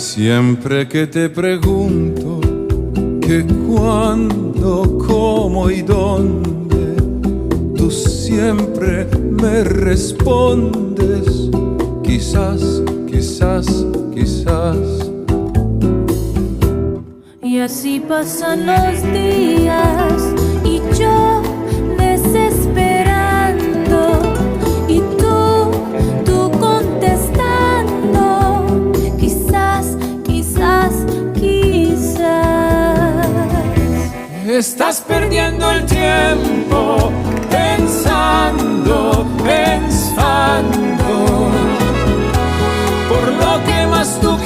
Siempre que te pregunto que cuándo, cómo y dónde, tú siempre me respondes quizás, quizás, quizás. Y así pasan los días y yo desesperando y tú contestando quizás, quizás, quizás. Estás perdiendo el tiempo pensando, pensando por lo que más tú